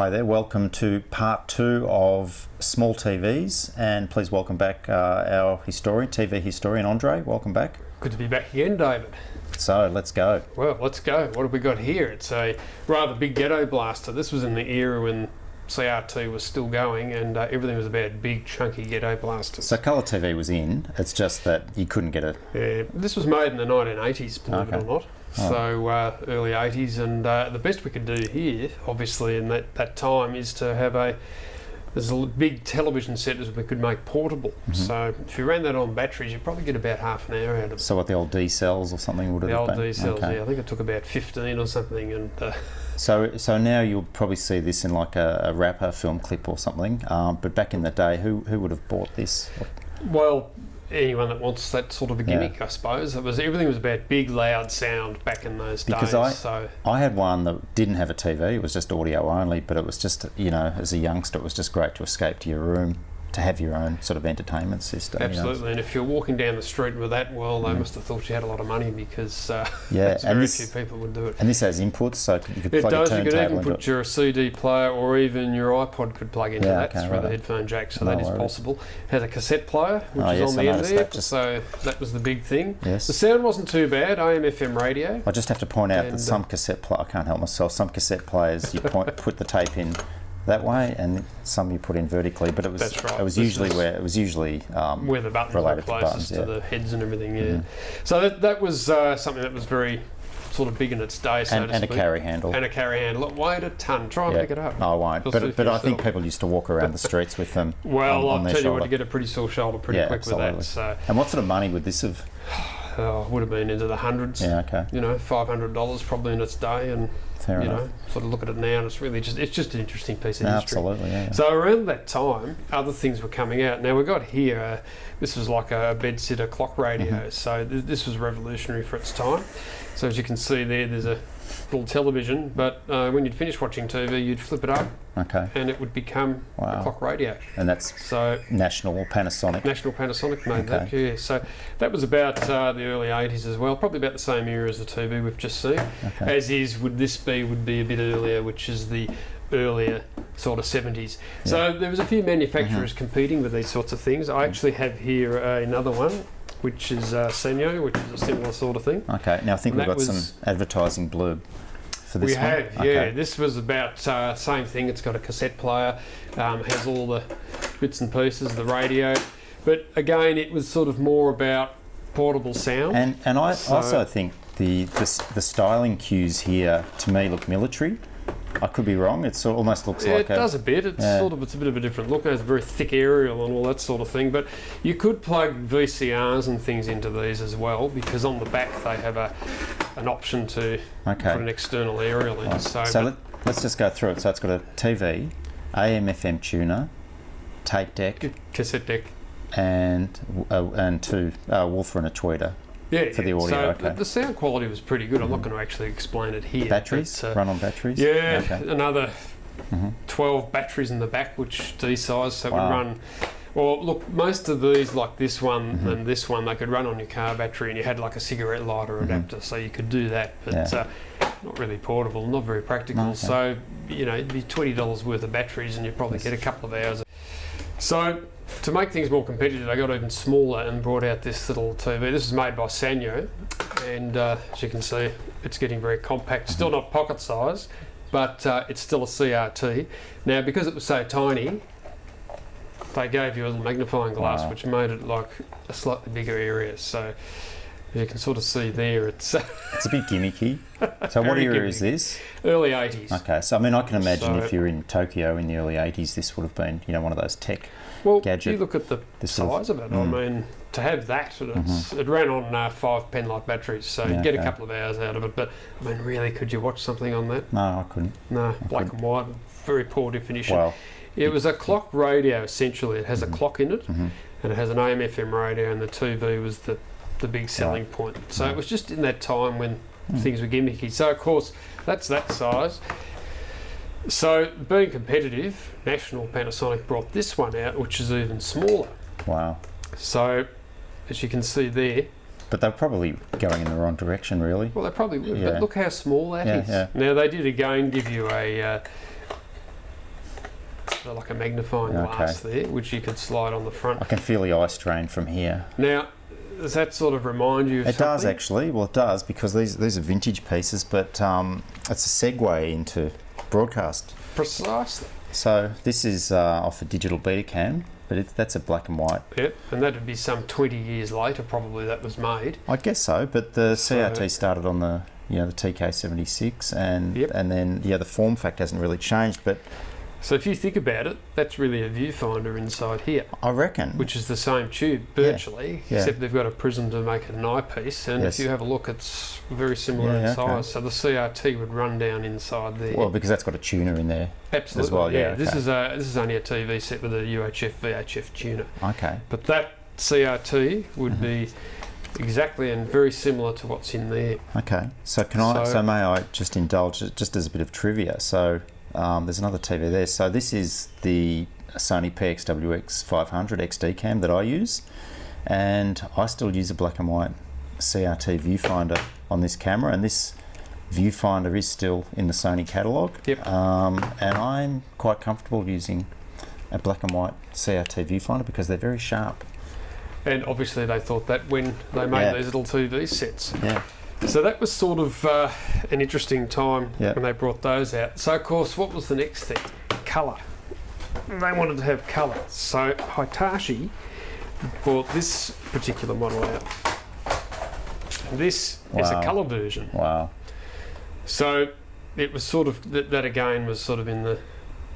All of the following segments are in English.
Hi there, welcome to part 2 of Small TVs, and please welcome back our historian, TV historian, Andre. Welcome back. Good to be back again, David. So, let's go. Well, let's go. What have we got here? It's a rather big ghetto blaster. This was in the era when CRT was still going and everything was about big, chunky ghetto blasters. So, colour TV was in, it's just that you couldn't get it. Yeah, this was made in the 1980s, believe it or not. Oh. So, early 80s, and the best we could do here, obviously, in that time, is to have there's a big television set that we could make portable. Mm-hmm. So if you ran that on batteries, you'd probably get about half an hour out of it. So what, the old D cells or something would have been? The old D cells, okay. yeah. I think it took about 15 or something. And So now you'll probably see this in like a rapper film clip or something. But back in the day, who would have bought this? Well, anyone that wants that sort of a gimmick, I suppose. Everything was about big, loud sound back in those days. Because I had one that didn't have a TV. It was just audio only, but it was just, as a youngster, it was just great to escape to your room, to have your own sort of entertainment system. Absolutely, and if you're walking down the street with that, well, they must have thought you had a lot of money because very few people would do it. And this has inputs, so you could plug a turntable into it. You could even put your CD player or even your iPod could plug into that through the headphone jack, so that is possible. It has a cassette player, which is on the end there, so that was the big thing. Yes. The sound wasn't too bad, AM/FM radio. I just have to point out that some cassette players, I can't help myself, some cassette players you put the tape in that way, and some you put in vertically. But it was right. it was usually where the buttons were closest to the heads and everything. Yeah. Mm-hmm. So that was something that was very sort of big in its day, so to speak. And a carry handle. And a carry handle. It weighed a ton. Try and pick it up. No, I won't. But I think people used to walk around the streets with them. Well, on I'll tell you what, shoulder. you get a pretty sore shoulder pretty quick with that. So. And what sort of money would this have? Would have been into the hundreds. Yeah, okay. $500 probably in its day, and fair enough. Sort of look at it now, and it's really just an interesting piece of history. Absolutely, yeah. So around that time, other things were coming out. Now we got here. This was like a bed-sitter clock radio. Mm-hmm. So this was revolutionary for its time. So as you can see there's a little television, but when you'd finish watching TV, you'd flip it up, and it would become a clock radio. And that's National Panasonic. National Panasonic made that, yeah. So that was about the early 80s as well, probably about the same era as the TV we've just seen. Okay. Would be a bit earlier, which is the earlier sort of 70s. Yeah. So there was a few manufacturers competing with these sorts of things. I actually have here another one, which is Sanyo, which is a similar sort of thing. Okay, now I think we've got some advertising blurb for this one. We have, yeah. This was about same thing. It's got a cassette player, has all the bits and pieces, the radio. But again, it was sort of more about portable sound. And I also think the styling cues here, to me, look military. I could be wrong. It almost looks like it does a bit. It's a bit of a different look. It has a very thick aerial and all that sort of thing. But you could plug VCRs and things into these as well, because on the back they have an option to put an external aerial in. So let's just go through it. So it's got a TV, AM/FM tuner, tape deck, cassette deck, and two woofer and a tweeter. For the audio. So the sound quality was pretty good. I'm not going to actually explain it here. Batteries? Run on batteries? Yeah, another 12 batteries in the back, which D-size, so it would run. Well, look, most of these, like this one and this one, they could run on your car battery, and you had like a cigarette lighter adapter, so you could do that. But not really portable, not very practical. Okay. So, it'd be $20 worth of batteries, and you'd probably get a couple of hours. So, to make things more competitive, they got even smaller and brought out this little TV. This is made by Sanyo, and as you can see, it's getting very compact. Still not pocket size, but it's still a CRT. Now, because it was so tiny, they gave you a little magnifying glass, which made it like a slightly bigger area. So you can sort of see there, it's a bit gimmicky. So what era is this? Early 80s. Okay, so I can imagine if you're in Tokyo in the early 80s, this would have been, one of those tech gadget. You look at the size of it. To have that, it ran on 5 Penlight batteries, so you'd get a couple of hours out of it. But really, could you watch something on that? No, I couldn't. No, black and white, very poor definition. Well, it was a clock radio essentially. It has a clock in it, and it has an AM/FM radio, and the TV was the big selling point. So it was just in that time when things were gimmicky. So of course, that's that size. So being competitive, National Panasonic brought this one out, which is even smaller. Wow. So, as you can see there. But they're probably going in the wrong direction, really. Well, they probably would, but look how small that is. Yeah. Now, they did again give you a like a magnifying glass there, which you could slide on the front. I can feel the eye strain from here. Now, does that sort of remind you of It something? does actually. Well, it does, because these are vintage pieces, but it's a segue into broadcast. Precisely. So this is off a digital Betacam, but that's a black and white. Yep, and that would be some 20 years later probably that was made. I guess so, but the CRT started on the the TK76, and then the form factor hasn't really changed. But so if you think about it, that's really a viewfinder inside here. I reckon. Which is the same tube virtually, except they've got a prism to make it an eyepiece. And if you have a look, it's very similar in size. So the CRT would run down inside there. Well, because that's got a tuner in there. Absolutely. As well. Yeah. This is only a TV set with a UHF VHF tuner. Okay. But that CRT would be exactly and very similar to what's in there. Okay. So may I just indulge just as a bit of trivia? So there's another TV there. So this is the Sony PXWX 500 XD cam that I use, and I still use a black and white CRT viewfinder on this camera, and this viewfinder is still in the Sony catalogue. Yep. And I'm quite comfortable using a black and white CRT viewfinder because they're very sharp. And obviously they thought that when they made these little TV sets. Yeah. So that was sort of an interesting time when they brought those out. So, of course, what was the next thing? Colour. They wanted to have colour. So Hitachi brought this particular model out. This is a colour version. Wow. So it was sort of, that again was sort of in the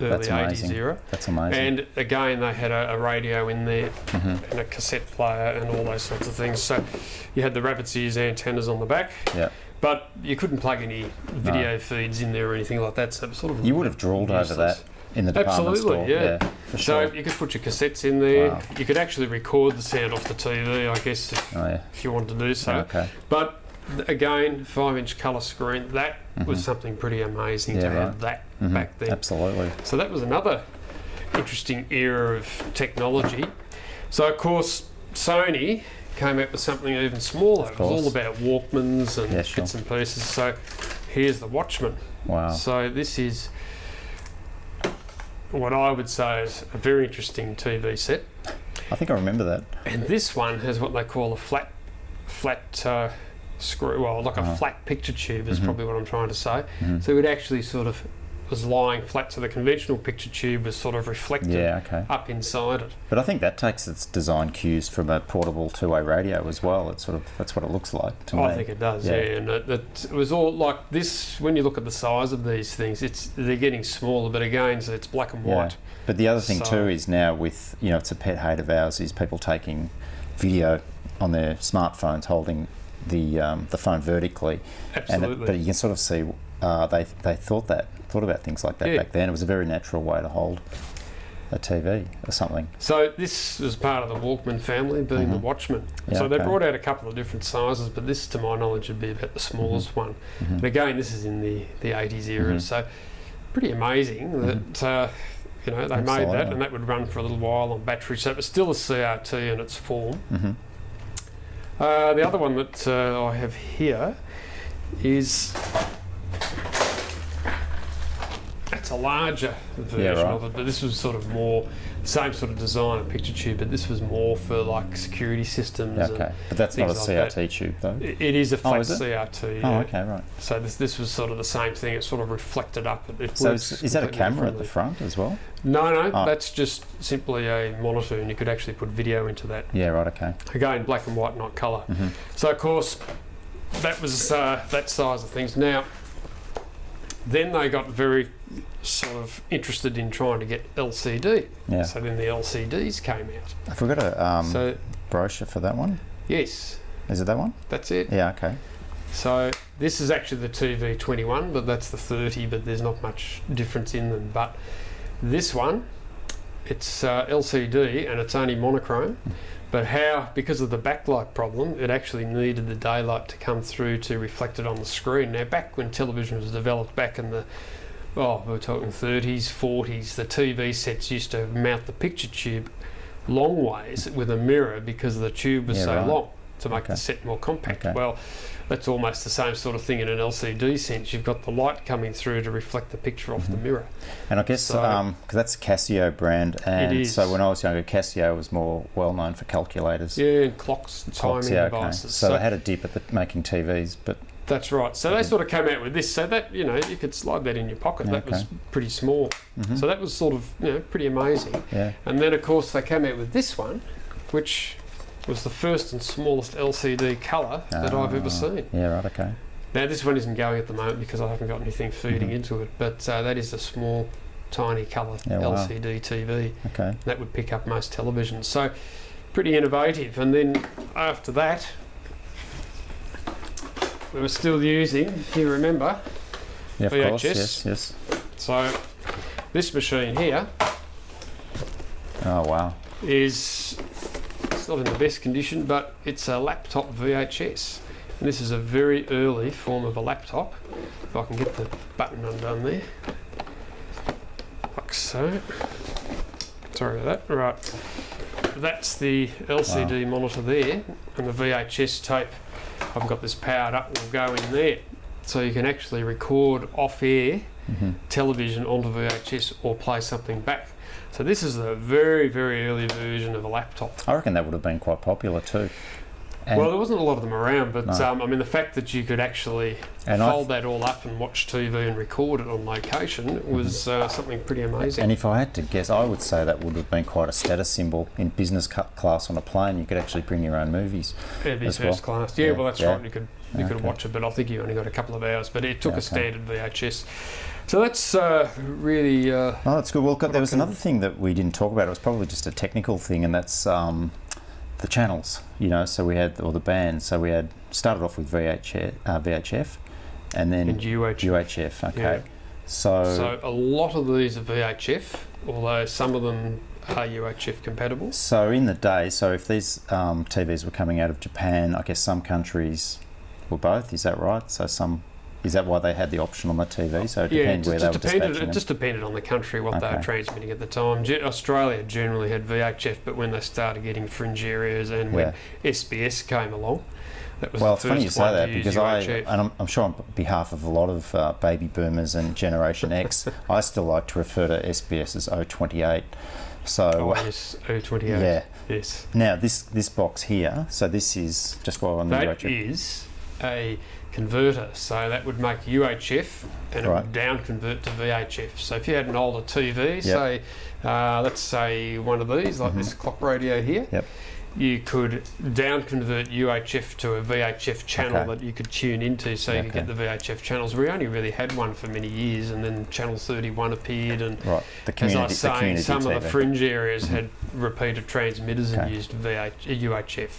early 80s era. That's amazing. And again, they had a radio in there and a cassette player and all those sorts of things. So you had the rabbit's ears antennas on the back, but you couldn't plug any video feeds in there or anything like that. So it was sort of you would have drooled over that in the department store. Yeah, for sure. So you could put your cassettes in there. Wow. You could actually record the sound off the TV, I guess, if you wanted to do so. Okay. But again, 5-inch colour screen, that was something pretty amazing to have that back then. Absolutely. So that was another interesting era of technology. So, of course, Sony came out with something even smaller. It was all about Walkmans and bits and pieces. So here's the Watchman. Wow. So this is what I would say is a very interesting TV set. I think I remember that. And this one has what they call a flat screw, a flat picture tube is probably what I'm trying to say. So it actually sort of was lying flat, so the conventional picture tube was sort of reflected up inside it. But I think that takes its design cues from a portable two-way radio as well. It's that's what it looks like to me. I think it does, and it was all like this. When you look at the size of these things, they're getting smaller, but again, so it's black and white. But the other thing too is now with, it's a pet hate of ours, is people taking video on their smartphones holding the phone vertically. Absolutely. But you can sort of see they thought about things like that back then. It was a very natural way to hold a TV or something. So this was part of the Walkman family, being the Watchman. So they brought out a couple of different sizes, but this, to my knowledge, would be about the smallest one. And again, this is in the 80s era, so pretty amazing that they made that, and that would run for a little while on battery. So it was still a CRT in its form. The other one that I have here is it's a larger version of it, but this was sort of more same sort of design, a picture tube, but this was more for like security systems. Okay, but that's not a CRT tube though. It is a flat CRT. Oh, okay, right. So this was sort of the same thing. It sort of reflected up. So is that a camera at the front as well? No, that's just simply a monitor, and you could actually put video into that. Yeah, right. Okay. Again, black and white, not colour. So of course, that was that size of things. Now, then they got very sort of interested in trying to get LCD. Yeah. So then the LCDs came out. Have we got a brochure for that one? Yes. Is it that one? That's it. Yeah, okay. So this is actually the TV21, but that's the 30, but there's not much difference in them. But this one, it's LCD and it's only monochrome. But because of the backlight problem, it actually needed the daylight to come through to reflect it on the screen. Now, back when television was developed, back in the, we're talking 30s, 40s, the TV sets used to mount the picture tube long ways with a mirror because the tube was so long to make the set more compact. Well, that's almost the same sort of thing in an LCD sense. You've got the light coming through to reflect the picture off the mirror. And I guess, because that's a Casio brand, and so when I was younger, Casio was more well known for calculators. Yeah, and clocks, timing devices. Okay. So they had a dip at making TVs, but... That's right. So they sort of came out with this, so that, you could slide that in your pocket. Okay. That was pretty small. So that was sort of, pretty amazing. Yeah. And then, of course, they came out with this one, which was the first and smallest LCD colour that I've ever seen. Yeah, right, okay. Now, this one isn't going at the moment because I haven't got anything feeding into it, but that is a small, tiny colour LCD TV. Okay. That would pick up most televisions. So, pretty innovative. And then after that, we were still using, if you remember, Yeah, of VHS. course, yes. So, this machine here Oh, wow. it's not in the best condition, but it's a laptop VHS. And this is a very early form of a laptop. If I can get the button undone there. Like so. Sorry about that. Right. That's the LCD monitor there, and the VHS tape. I've got this powered up, will go in there. So you can actually record off-air television onto VHS or play something back. So this is a very, very early version of a laptop. I reckon that would have been quite popular too. And Well, there wasn't a lot of them around, but I mean, the fact that you could actually fold that all up and watch TV and record it on location was something pretty amazing. And if I had to guess, I would say that would have been quite a status symbol in business class on a plane. You could actually bring your own movies. It'd be as first well. class. Yeah, well, that's right. You could Okay. watch it, but I think you only got a couple of hours. But it took a standard VHS. So that's really... Oh, that's good. Well, there was another thing that we didn't talk about. It was probably just a technical thing, and that's the channels. So we had, or the bands. So we had started off with VHF, and then and UHF. Okay. Yeah. So a lot of these are VHF, although some of them are UHF compatible. So in the day, so if these TVs were coming out of Japan, I guess some countries were both. Is that right? So is that why they had the option on the TV? So it depends where they were dispatching them. It just depended on the country, what they were transmitting at the time. Australia generally had VHF, but when they started getting fringe areas and when SBS came along, that was well, the it's first funny you say one that to use because UHF. I'm sure on behalf of a lot of baby boomers and Generation X, I still like to refer to SBS as 028. So yes, 028. Yeah. Yes. Now this box here, so this is just while on the That UHF. is a converter, so that would make UHF and it would down convert to VHF. So if you had an older TV, say let's say one of these, like this clock radio here, you could down convert UHF to a VHF channel that you could tune into, so you could get the VHF channels. We only really had one for many years, and then Channel 31 appeared, and as I was saying, some of the fringe areas had repeater transmitters and used UHF.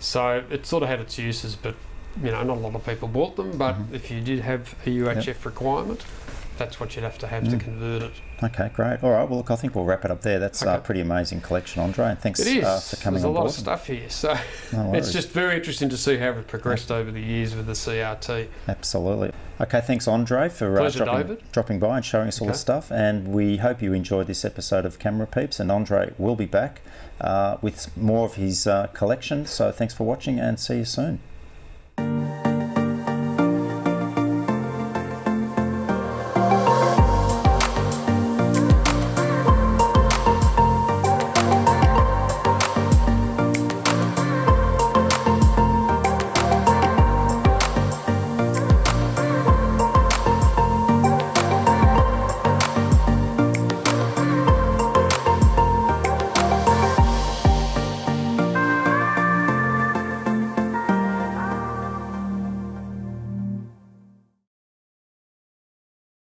So it sort of had its uses, but not a lot of people bought them. But if you did have a UHF requirement, that's what you'd have to have to convert it. Okay, great. All right, well, look, I think we'll wrap it up there. That's a pretty amazing collection, Andre, and thanks for coming on board. There's a lot of stuff here, so it's just very interesting to see how we've progressed over the years with the CRT. Absolutely. Okay, thanks, Andre, for dropping by and showing us all this stuff, and we hope you enjoyed this episode of Camera Peeps, and Andre will be back with more of his collection, so thanks for watching and see you soon.